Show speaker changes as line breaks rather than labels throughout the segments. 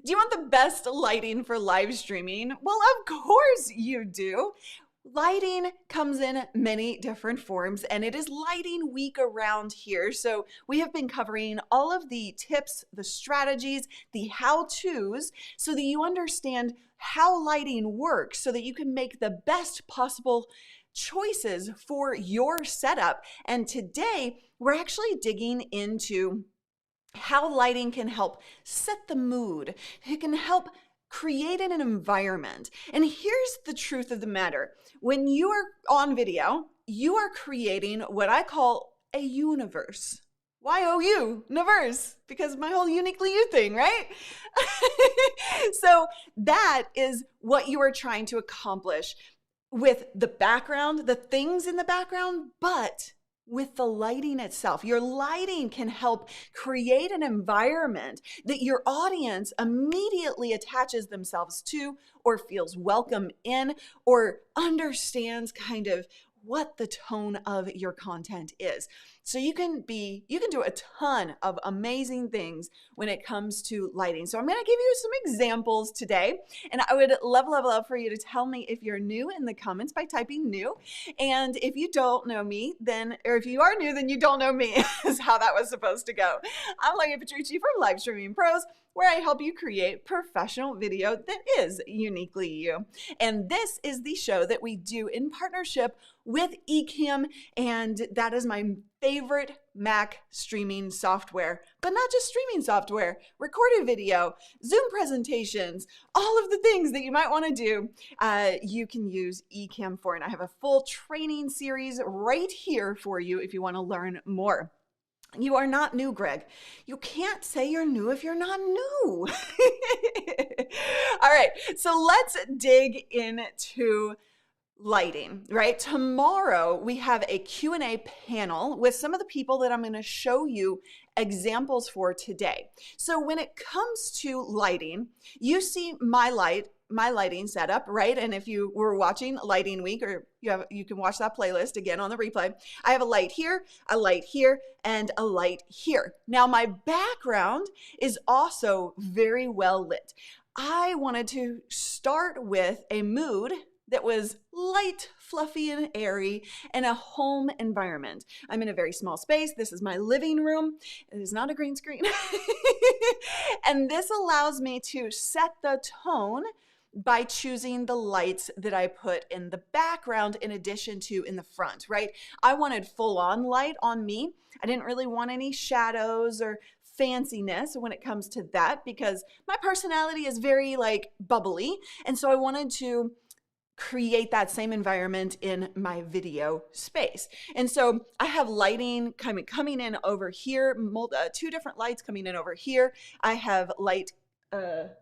Do you want the best lighting for live streaming? Well, of course you do. Lighting comes in many different forms, and it is lighting week around here. So we have been covering all of the tips, the strategies, the how-tos, so that you understand how lighting works, so that you can make the best possible choices for your setup. And today we're actually digging into how lighting can help set the mood. It can help create an environment. And here's the truth of the matter. When you are on video, you are creating what I call a universe. Y-O-U, universe, because my whole uniquely you thing, right? So that is what you are trying to accomplish with the background, the things in the background, but with the lighting itself. Your lighting can help create an environment that your audience immediately attaches themselves to, or feels welcome in, or understands kind of what the tone of your content is. So you can do a ton of amazing things when it comes to lighting. So I'm going to give you some examples today, and I would love for you to tell me if you're new in the comments by typing new. And if you don't know me, or if you are new, then you don't know me is how that was supposed to go. I'm Laya Petrucci from Live Streaming Pros, where I help you create professional video that is uniquely you. And this is the show that we do in partnership with ECAMM, and that is my favorite Mac streaming software. But not just streaming software, recorded video, Zoom presentations, all of the things that you might want to do, you can use ECAMM for. And I have a full training series right here for you if you want to learn more. You are not new, Greg. You can't say you're new if you're not new. All right, so let's dig into lighting, right? Tomorrow we have a Q&A panel with some of the people that I'm going to show you examples for today. So when it comes to lighting, you see my lighting setup, right? And if you were watching Lighting Week, or you can watch that playlist again on the replay. I have a light here, and a light here. Now my background is also very well lit. I wanted to start with a mood that was light, fluffy, and airy in a home environment. I'm in a very small space. This is my living room. It is not a green screen. And this allows me to set the tone by choosing the lights that I put in the background in addition to in the front, right? I wanted full-on light on me. I didn't really want any shadows or fanciness when it comes to that, because my personality is very like bubbly. And so I wanted to create that same environment in my video space. And so I have lighting coming in over here, two different lights coming in over here. I have light, that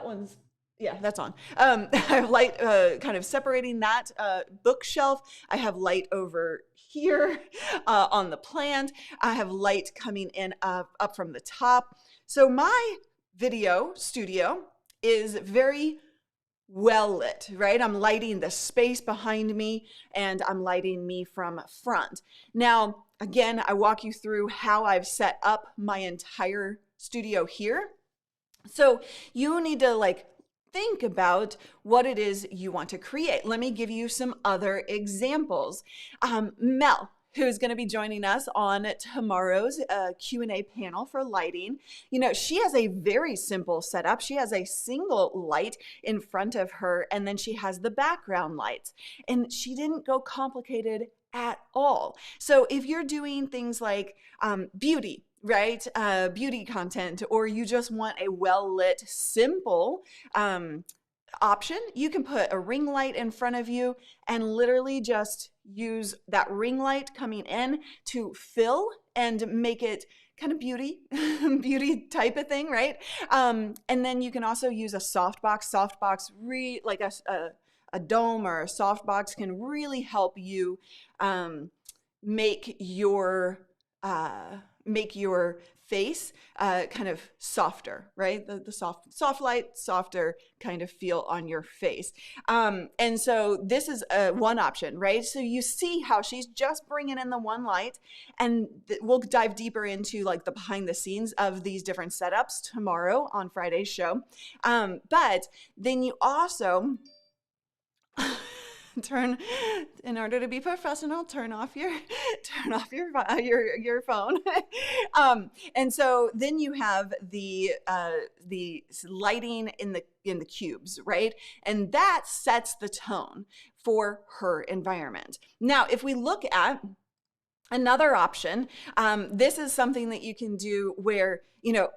one's, yeah, that's on. I have light kind of separating that bookshelf. I have light over here on the plant. I have light coming in up from the top. So my video studio is very well lit, right? I'm lighting the space behind me, and I'm lighting me from front. Now, again, I walk you through how I've set up my entire studio here. So you need to think about what it is you want to create. Let me give you some other examples. Mel, who's going to be joining us on tomorrow's Q&A panel for lighting. She has a very simple setup. She has a single light in front of her, and then she has the background lights. And she didn't go complicated at all. So if you're doing things like beauty, right? Beauty content, or you just want a well-lit, simple option, you can put a ring light in front of you and literally just use that ring light coming in to fill and make it kind of beauty type of thing, right? And then you can also use a softbox. Like a dome or a softbox can really help you make your make your face kind of softer, right? The soft light, softer kind of feel on your face. And so this is one option, right? So you see how she's just bringing in the one light, and we'll dive deeper into like the behind the scenes of these different setups tomorrow on Friday's show. But then you also in order to be professional, turn off your phone. And so then you have the lighting in the cubes, right? And that sets the tone for her environment. Now, if we look at another option, this is something that you can do where,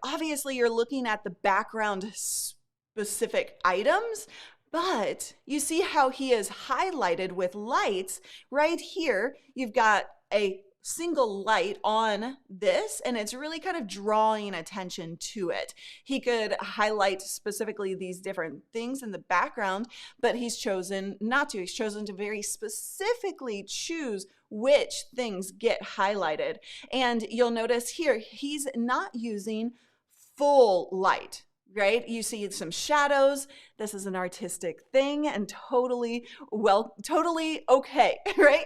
obviously you're looking at the background specific items, but you see how he is highlighted with lights. Right here, you've got a single light on this, and it's really kind of drawing attention to it. He could highlight specifically these different things in the background, but he's chosen not to. He's chosen to very specifically choose which things get highlighted. And you'll notice here, he's not using full light, right? You see some shadows. This is an artistic thing and totally okay, right?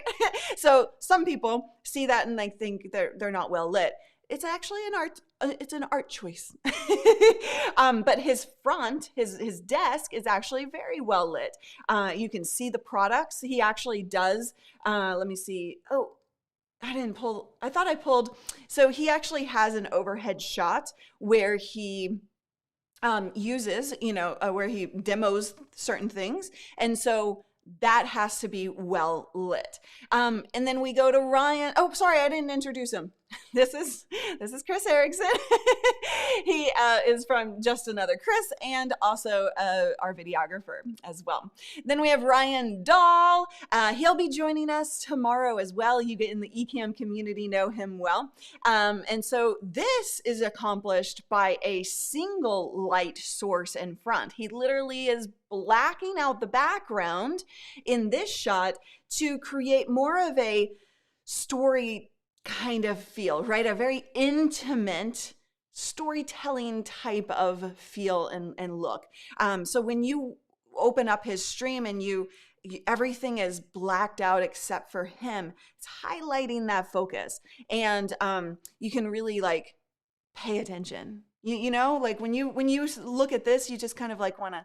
So some people see that and they think they're not well lit. It's actually an art choice. But his front, his desk is actually very well lit. You can see the products. He actually does, let me see. Oh, I thought I pulled. So he actually has an overhead shot where he uses, where he demos certain things. And so that has to be well lit. And then we go to Ryan. Oh, sorry, I didn't introduce him. This is Chris Erickson. He is from Just Another Chris, and also our videographer as well. Then we have Ryan Dahl. He'll be joining us tomorrow as well. You get in the ECAMM community know him well. And so this is accomplished by a single light source in front. He literally is blacking out the background in this shot to create more of a story kind of feel, right? A very intimate storytelling type of feel and look. So when you open up his stream and everything is blacked out except for him, it's highlighting that focus. And you can really like pay attention. Like when you look at this, you just kind of like want to,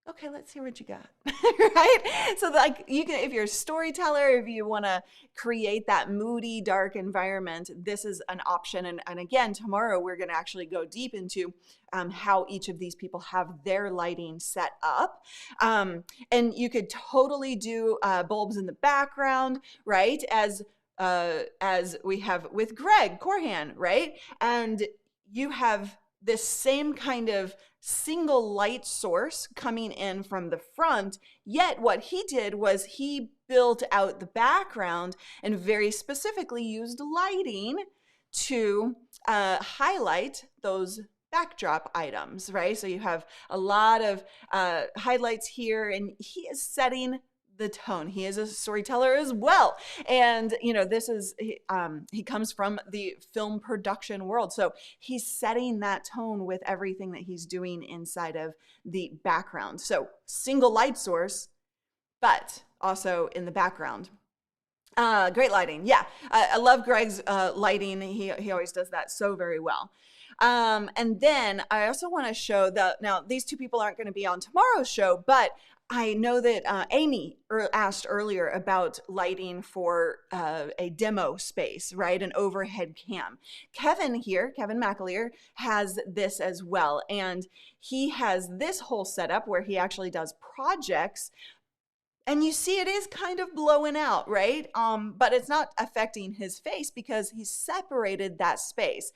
okay, let's see what you got, right? So like you can, if you're a storyteller, if you want to create that moody, dark environment, this is an option. And again, tomorrow we're going to actually go deep into how each of these people have their lighting set up. And you could totally do bulbs in the background, right? As we have with Greg Koorhan, right? And you have this same kind of single light source coming in from the front, yet what he did was he built out the background and very specifically used lighting to highlight those backdrop items, right? So you have a lot of highlights here, and he is setting the tone. He is a storyteller as well. And, this is, he comes from the film production world. So he's setting that tone with everything that he's doing inside of the background. So single light source, but also in the background. Great lighting. Yeah. I love Greg's lighting. He always does that so very well. And then I also want to show that now these two people aren't going to be on tomorrow's show, but I know that Amy asked earlier about lighting for a demo space, right? An overhead cam. Kevin McAleer has this as well. And he has this whole setup where he actually does projects. And you see it is kind of blowing out, right? But it's not affecting his face because he's separated that space.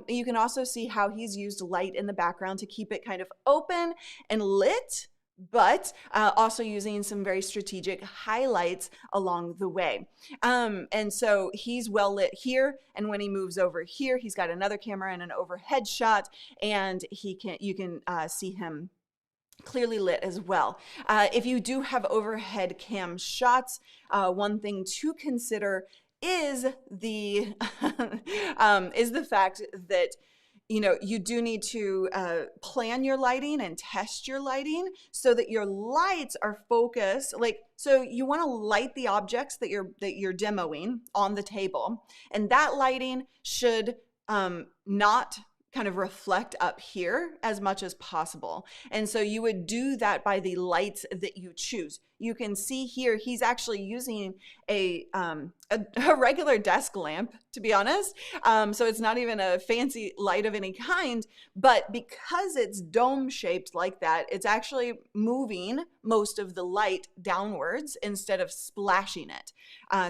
You can also see how he's used light in the background to keep it kind of open and lit, but also using some very strategic highlights along the way. And so he's well lit here, and when he moves over here, he's got another camera and an overhead shot, and you can see him clearly lit as well. If you do have overhead cam shots, one thing to consider is the is the fact that you do need to plan your lighting and test your lighting so that your lights are focused. So you want to light the objects that you're demoing on the table, and that lighting should not kind of reflect up here as much as possible. And so you would do that by the lights that you choose. You can see here, he's actually using a regular desk lamp, to be honest. So it's not even a fancy light of any kind, but because it's dome shaped like that, it's actually moving most of the light downwards instead of splashing it.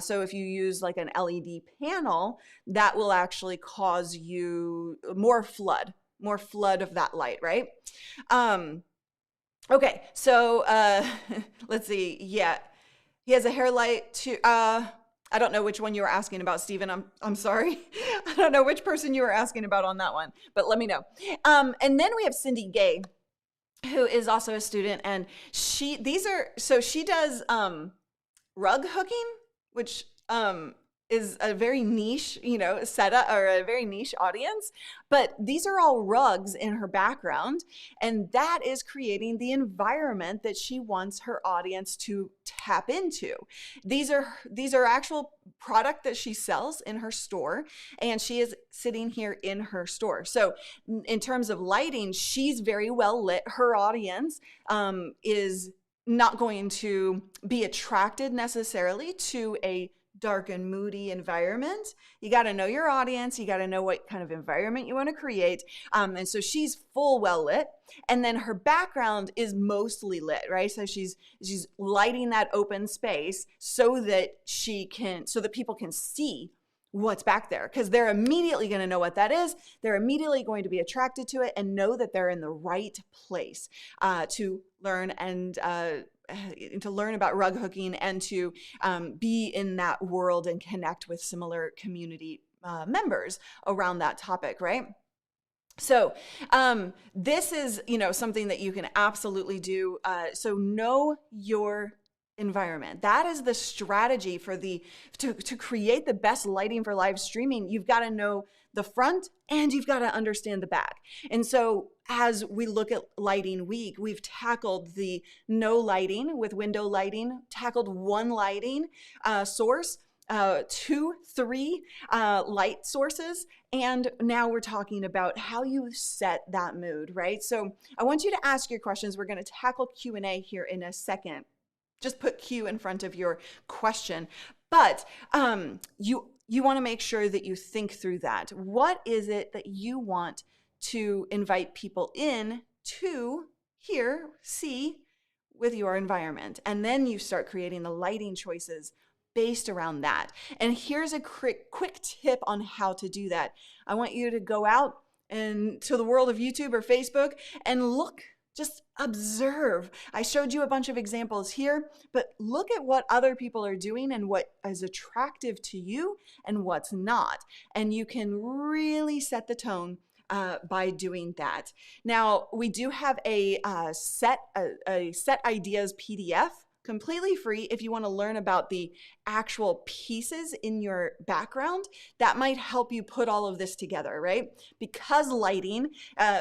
So if you use like an LED panel, that will actually cause you more flood of that light, right? Okay, so let's see. Yeah, he has a hair light too. I don't know which one you were asking about, Stephen. I'm sorry. I don't know which person you were asking about on that one, but let me know. And then we have Cindi Gay, who is also a student, and she does rug hooking, which is a very niche, setup, or a very niche audience. But these are all rugs in her background, and that is creating the environment that she wants her audience to tap into. These are actual product that she sells in her store, and she is sitting here in her store. So in terms of lighting, she's very well lit. Her audience is not going to be attracted necessarily to a dark and moody environment. You got to know your audience. You got to know what kind of environment you want to create. And so she's full well lit. And then her background is mostly lit, right? So she's lighting that open space so that people can see what's back there, because they're immediately going to know what that is. They're immediately going to be attracted to it and know that they're in the right place to learn about rug hooking and to be in that world and connect with similar community members around that topic, right? So this is, something that you can absolutely do. So know your environment. That is the strategy to create the best lighting for live streaming. You've got to know the front and you've got to understand the back. And so as we look at lighting week, we've tackled the no lighting with window lighting, tackled one lighting source, 2, 3 light sources. And now we're talking about how you set that mood, right? So I want you to ask your questions. We're going to tackle Q&A here in a second. Just put Q in front of your question. But you want to make sure that you think through that. What is it that you want to invite people in to see with your environment? And then you start creating the lighting choices based around that. And here's a quick tip on how to do that. I want you to go out into the world of YouTube or Facebook and look. Just observe. I showed you a bunch of examples here, but look at what other people are doing and what is attractive to you and what's not. And you can really set the tone by doing that. Now, we do have a set ideas PDF, completely free. If you want to learn about the actual pieces in your background, that might help you put all of this together, right? Because lighting,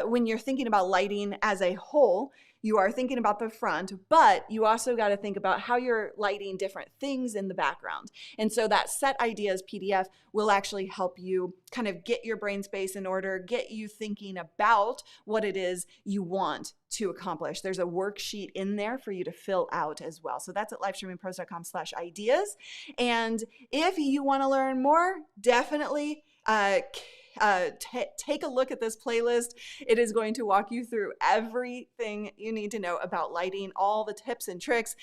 when you're thinking about lighting as a whole, you are thinking about the front, but you also got to think about how you're lighting different things in the background. And so that set ideas PDF will actually help you kind of get your brain space in order, get you thinking about what it is you want to accomplish. There's a worksheet in there for you to fill out as well. So that's at livestreamingpros.com/ideas. And if you want to learn more, definitely take a look at this playlist. It is going to walk you through everything you need to know about lighting, all the tips and tricks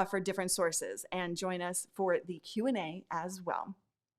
for different sources, and join us for the Q&A as well.